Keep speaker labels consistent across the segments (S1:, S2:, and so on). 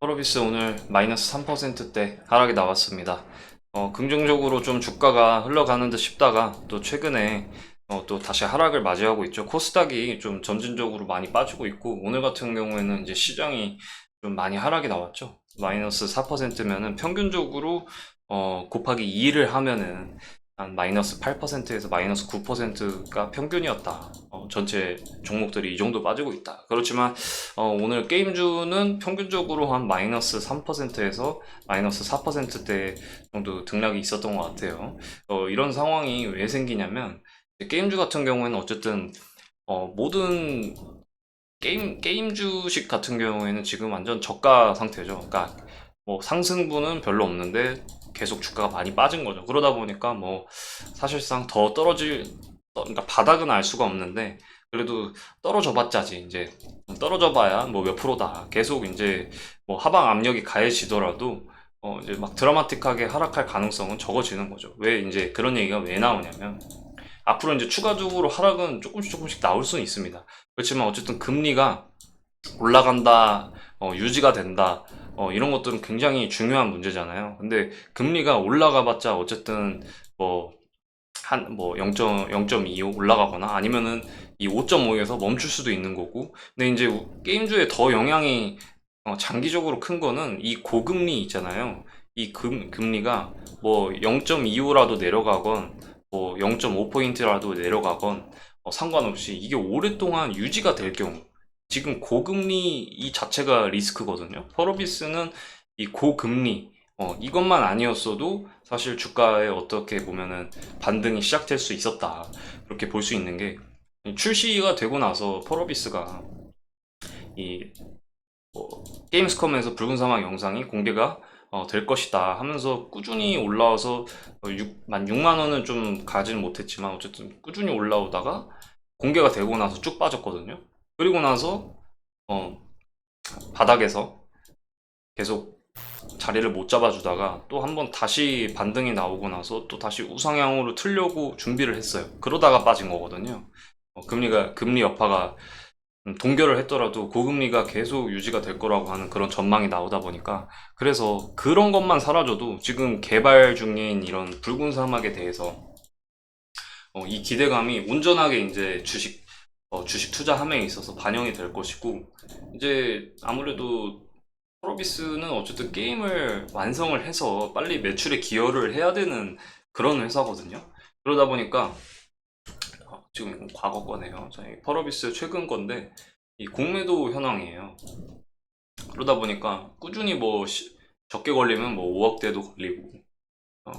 S1: 펄어비스 오늘 마이너스 3%대 하락이 나왔습니다. 긍정적으로 좀 주가가 흘러가는 듯 싶다가 또 최근에 또 다시 하락을 맞이하고 있죠. 코스닥이 좀 점진적으로 많이 빠지고 있고, 오늘 같은 경우에는 이제 시장이 좀 많이 하락이 나왔죠. 마이너스 4%면은 평균적으로 곱하기 2를 하면은 한 마이너스 8%에서 마이너스 9%가 평균이었다. 전체 종목들이 이 정도 빠지고 있다. 그렇지만 오늘 게임주는 평균적으로 한 마이너스 3%에서 마이너스 4%대 정도 등락이 있었던 것 같아요. 이런 상황이 왜 생기냐면, 게임주 같은 경우에는 어쨌든 모든 게임 주식 같은 경우에는 지금 완전 저가 상태죠. 그러니까 뭐 상승분은 별로 없는데 계속 주가가 많이 빠진 거죠. 그러다 보니까 뭐 사실상 더 그러니까 바닥은 알 수가 없는데, 그래도 떨어져 봤자지. 이제 떨어져 봐야 뭐 몇 프로다. 계속 이제 뭐 하방 압력이 가해지더라도 이제 막 드라마틱하게 하락할 가능성은 적어지는 거죠. 왜 이제 그런 얘기가 왜 나오냐면, 앞으로 이제 추가적으로 하락은 조금씩 나올 수는 있습니다. 그렇지만 어쨌든 금리가 올라간다, 유지가 된다, 이런 것들은 굉장히 중요한 문제잖아요. 근데 금리가 올라가봤자 어쨌든 뭐 뭐 0.25 올라가거나 아니면은 이 5.5에서 멈출 수도 있는 거고. 근데 이제 게임주에 더 영향이 장기적으로 큰 거는 이 고금리 있잖아요. 이 금리가 뭐 0.25라도 내려가건 뭐 0.5포인트라도 내려가건 상관없이 이게 오랫동안 유지가 될 경우, 지금 고금리 이 자체가 리스크거든요. 펄어비스는 이 고금리 이것만 아니었어도 사실 주가에 어떻게 보면은 반등이 시작될 수 있었다, 그렇게 볼 수 있는 게, 출시가 되고 나서 펄어비스가 이 게임스컴에서 붉은 사막 영상이 공개가 될 것이다 하면서 꾸준히 올라와서 6만 원은 좀 가지는 못했지만 어쨌든 꾸준히 올라오다가 공개가 되고 나서 쭉 빠졌거든요. 그리고 나서 어, 바닥에서 계속 자리를 못 잡아주다가 또 한번 다시 반등이 나오고 나서 또 다시 우상향으로 틀려고 준비를 했어요. 그러다가 빠진 거거든요. 금리 여파가 동결을 했더라도 고금리가 계속 유지가 될 거라고 하는 그런 전망이 나오다 보니까, 그래서 그런 것만 사라져도 지금 개발 중인 이런 붉은 사막에 대해서 이 기대감이 온전하게 이제 주식 투자함에 있어서 반영이 될 것이고, 이제 아무래도 프로비스는 어쨌든 게임을 완성을 해서 빨리 매출에 기여를 해야 되는 그런 회사거든요. 그러다 보니까 지금 이건 과거 거네요. 저희 펄어비스 최근 건데 이 공매도 현황이에요. 그러다 보니까 꾸준히 뭐 적게 걸리면 뭐 5억대도 걸리고, 어,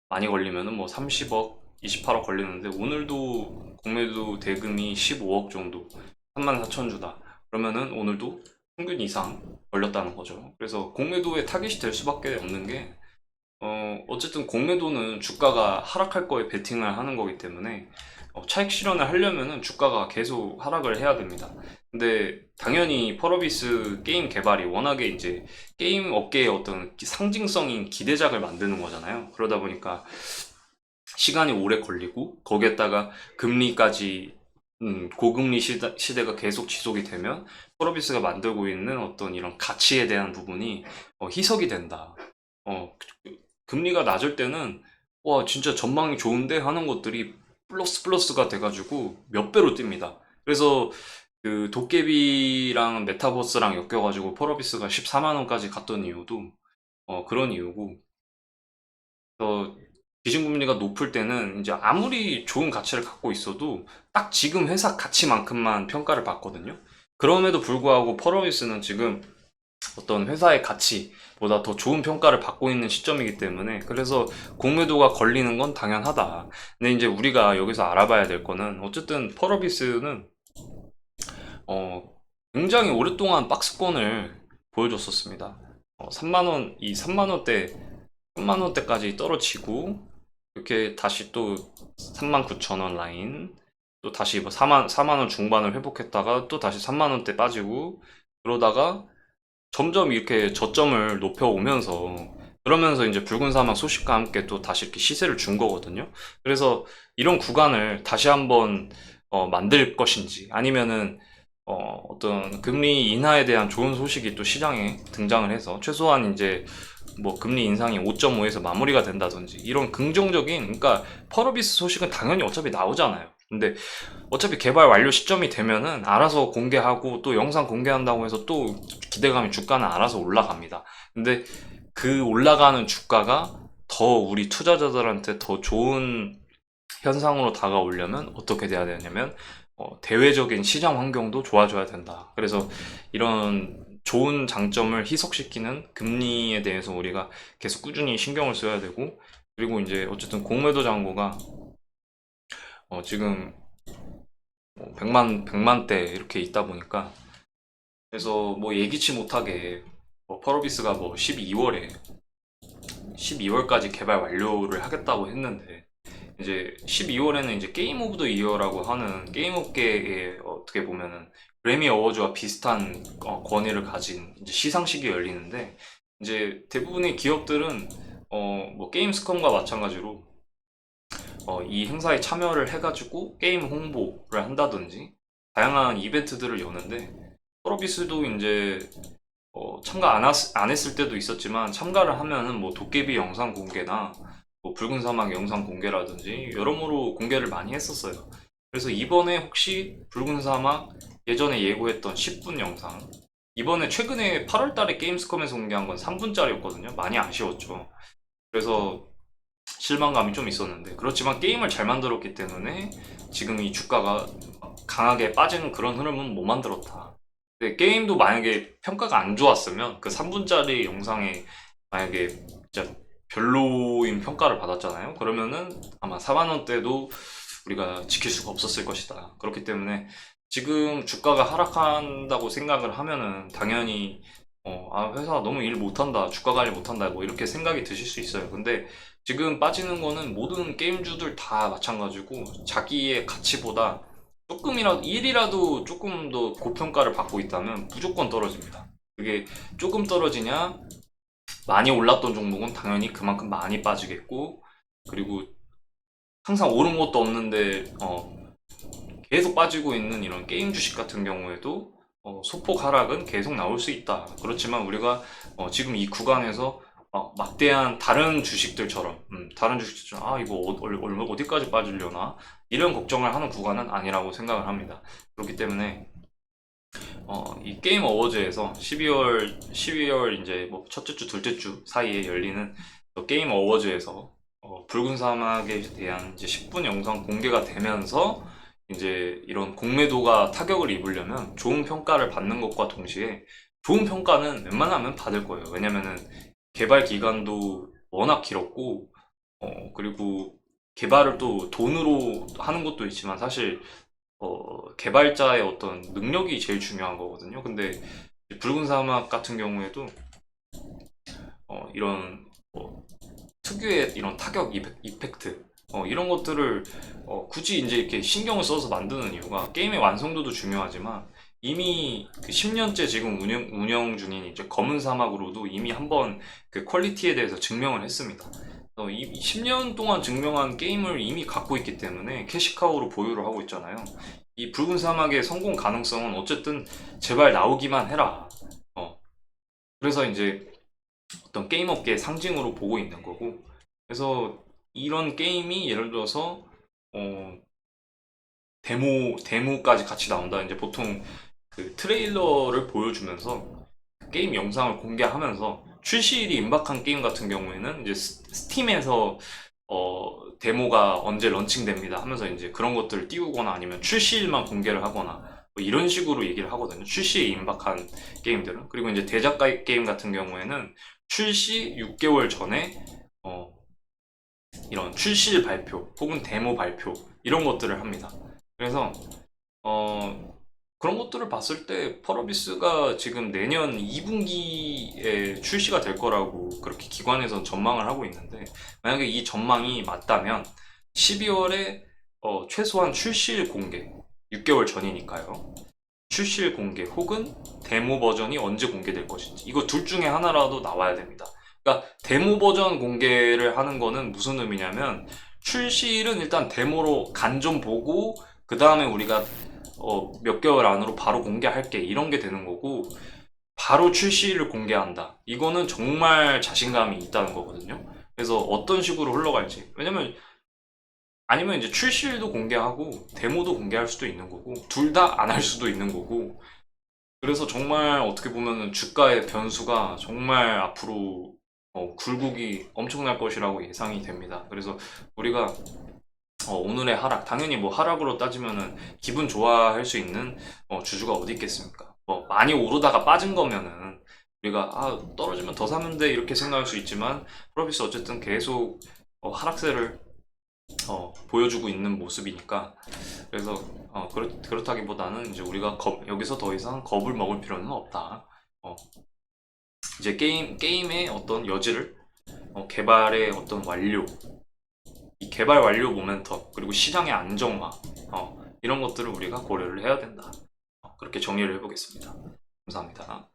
S1: 많이 걸리면은 뭐 30억, 28억 걸리는데, 오늘도 공매도 대금이 15억 정도, 34,000 주다. 그러면은 오늘도 평균 이상 걸렸다는 거죠. 그래서 공매도에 타깃이 될 수밖에 없는 게, 어쨌든 공매도는 주가가 하락할 거에 베팅을 하는 거기 때문에 차익 실현을 하려면은 주가가 계속 하락을 해야 됩니다. 근데 당연히 펄어비스 게임 개발이 워낙에 이제 게임 업계의 어떤 상징성인 기대작을 만드는 거잖아요. 그러다 보니까 시간이 오래 걸리고, 거기에다가 금리까지 고금리 시대가 계속 지속이 되면 펄어비스가 만들고 있는 어떤 이런 가치에 대한 부분이 희석이 된다. 금리가 낮을 때는 와 진짜 전망이 좋은데 하는 것들이 플러스가 돼가지고 몇 배로 뜁니다. 그래서 그 도깨비랑 메타버스랑 엮여가지고 펄어비스가 14만 원까지 갔던 이유도 그런 이유고, 기준금리가 높을 때는 이제 아무리 좋은 가치를 갖고 있어도 딱 지금 회사 가치만큼만 평가를 받거든요. 그럼에도 불구하고 펄어비스는 지금 어떤 회사의 가치보다 더 좋은 평가를 받고 있는 시점이기 때문에, 그래서 공매도가 걸리는 건 당연하다. 근데 이제 우리가 여기서 알아봐야 될 거는, 어쨌든 펄어비스는 어, 굉장히 오랫동안 박스권을 보여줬었습니다. 3만 원, 이 3만 원대, 3만 원대까지 떨어지고, 이렇게 다시 또 3만 9천 원 라인, 또 다시 뭐 4만 원 중반을 회복했다가 또 다시 3만 원대 빠지고, 그러다가 점점 이렇게 저점을 높여오면서, 그러면서 이제 붉은 사막 소식과 함께 또 다시 이렇게 시세를 준 거거든요. 그래서 이런 구간을 다시 한번 만들 것인지, 아니면은 어떤 금리 인하에 대한 좋은 소식이 또 시장에 등장을 해서 최소한 이제 뭐 금리 인상이 5.5에서 마무리가 된다든지 이런 긍정적인, 그러니까 펄어비스 소식은 당연히 어차피 나오잖아요. 근데 어차피 개발 완료 시점이 되면은 알아서 공개하고 또 영상 공개한다고 해서 또 기대감이 주가는 알아서 올라갑니다. 근데 그 올라가는 주가가 더 우리 투자자들한테 더 좋은 현상으로 다가오려면 어떻게 돼야 되냐면 대외적인 시장 환경도 좋아져야 된다. 그래서 이런 좋은 장점을 희석시키는 금리에 대해서 우리가 계속 꾸준히 신경을 써야 되고, 그리고 이제 어쨌든 공매도 잔고가 지금 100만대 이렇게 있다 보니까, 그래서 뭐 예기치 못하게 펄어비스가 뭐 12월까지 개발 완료를 하겠다고 했는데, 이제 12월에는 이제 게임 오브 더 이어라고 하는 게임 업계에 어떻게 보면은 그래미 어워즈와 비슷한 권위를 가진 이제 시상식이 열리는데, 이제 대부분의 기업들은 뭐 게임스컴과 마찬가지로 이 행사에 참여를 해가지고 게임 홍보를 한다든지 다양한 이벤트들을 여는데, 서비스도 이제 참가 안 했을 때도 있었지만 참가를 하면은 뭐 도깨비 영상 공개나 뭐 붉은 사막 영상 공개라든지 여러모로 공개를 많이 했었어요. 그래서 이번에 혹시 붉은 사막 예전에 예고했던 10분 영상, 이번에 최근에 8월 달에 게임스컴에서 공개한 건 3분짜리였거든요. 많이 아쉬웠죠. 그래서 실망감이 좀 있었는데, 그렇지만 게임을 잘 만들었기 때문에 지금 이 주가가 강하게 빠지는 그런 흐름은 못 만들었다. 근데 게임도 만약에 평가가 안 좋았으면 그 3분짜리 영상에 만약에 진짜 별로인 평가를 받았잖아요. 그러면은 아마 4만 원대도 우리가 지킬 수가 없었을 것이다. 그렇기 때문에 지금 주가가 하락한다고 생각을 하면은 당연히 회사 너무 일 못한다, 주가 관리 못한다, 뭐 이렇게 생각이 드실 수 있어요. 근데 지금 빠지는 거는 모든 게임주들 다 마찬가지고, 자기의 가치보다 조금이라도, 일이라도 조금 더 고평가를 받고 있다면 무조건 떨어집니다. 그게 조금 떨어지냐, 많이 올랐던 종목은 당연히 그만큼 많이 빠지겠고, 그리고 항상 오른 것도 없는데 계속 빠지고 있는 이런 게임 주식 같은 경우에도 소폭 하락은 계속 나올 수 있다. 그렇지만 우리가 지금 이 구간에서 막대한 다른 주식들처럼 이거 얼마 어디까지 빠지려나 이런 걱정을 하는 구간은 아니라고 생각을 합니다. 그렇기 때문에 이 게임 어워즈에서 12월 이제 뭐 첫째 주, 둘째 주 사이에 열리는 게임 어워즈에서 붉은 사막에 대한 이제 10분 영상 공개가 되면서 이제 이런 공매도가 타격을 입으려면 좋은 평가를 받는 것과 동시에, 좋은 평가는 웬만하면 받을 거예요. 왜냐면은 개발 기간도 워낙 길었고, 그리고 개발을 또 돈으로 하는 것도 있지만 사실 개발자의 어떤 능력이 제일 중요한 거거든요. 근데 붉은 사막 같은 경우에도 이런 특유의 이런 타격 이펙트, 이런 것들을 굳이 이제 이렇게 신경을 써서 만드는 이유가, 게임의 완성도도 중요하지만 이미 그 10년째 지금 운영 중인 이제 검은 사막으로도 이미 한번 그 퀄리티에 대해서 증명을 했습니다. 이 10년 동안 증명한 게임을 이미 갖고 있기 때문에 캐시카우로 보유를 하고 있잖아요. 이 붉은 사막의 성공 가능성은 어쨌든 제발 나오기만 해라. 그래서 이제 어떤 게임 업계의 상징으로 보고 있는 거고, 그래서 이런 게임이 예를 들어서 어, 데모까지 같이 나온다. 이제 보통 그 트레일러를 보여주면서 게임 영상을 공개하면서 출시일이 임박한 게임 같은 경우에는 이제 스팀에서 데모가 언제 런칭됩니다 하면서 이제 그런 것들을 띄우거나 아니면 출시일만 공개를 하거나 뭐 이런 식으로 얘기를 하거든요. 출시에 임박한 게임들은. 그리고 이제 대작가 게임 같은 경우에는 출시 6개월 전에 이런 출시일 발표 혹은 데모 발표 이런 것들을 합니다. 그래서 그런 것들을 봤을 때 펄어비스가 지금 내년 2분기에 출시가 될 거라고 그렇게 기관에선 전망을 하고 있는데, 만약에 이 전망이 맞다면 12월에 최소한 출시일 공개, 6개월 전이니까요. 출시일 공개 혹은 데모 버전이 언제 공개될 것인지, 이거 둘 중에 하나라도 나와야 됩니다. 그러니까 데모 버전 공개를 하는 거는 무슨 의미냐면, 출시일은 일단 데모로 간 좀 보고 그 다음에 우리가 몇 개월 안으로 바로 공개할게 이런 게 되는 거고, 바로 출시를 공개한다. 이거는 정말 자신감이 있다는 거거든요. 그래서 어떤 식으로 흘러갈지. 왜냐면 아니면 이제 출시일도 공개하고 데모도 공개할 수도 있는 거고 둘 다 안 할 수도 있는 거고. 그래서 정말 어떻게 보면은 주가의 변수가 정말 앞으로 굴곡이 엄청날 것이라고 예상이 됩니다. 그래서 우리가 오늘의 하락, 당연히 뭐 하락으로 따지면은 기분 좋아할 수 있는 주주가 어디 있겠습니까? 뭐 많이 오르다가 빠진 거면은 우리가 떨어지면 더 사면 돼 이렇게 생각할 수 있지만, 프로비스 어쨌든 계속 하락세를 보여주고 있는 모습이니까. 그래서 그렇다기보다는 이제 우리가 여기서 더 이상 겁을 먹을 필요는 없다. 이제 게임의 어떤 여지를, 개발의 어떤 완료, 이 개발 완료 모멘텀, 그리고 시장의 안정화, 이런 것들을 우리가 고려를 해야 된다. 그렇게 정리를 해보겠습니다. 감사합니다.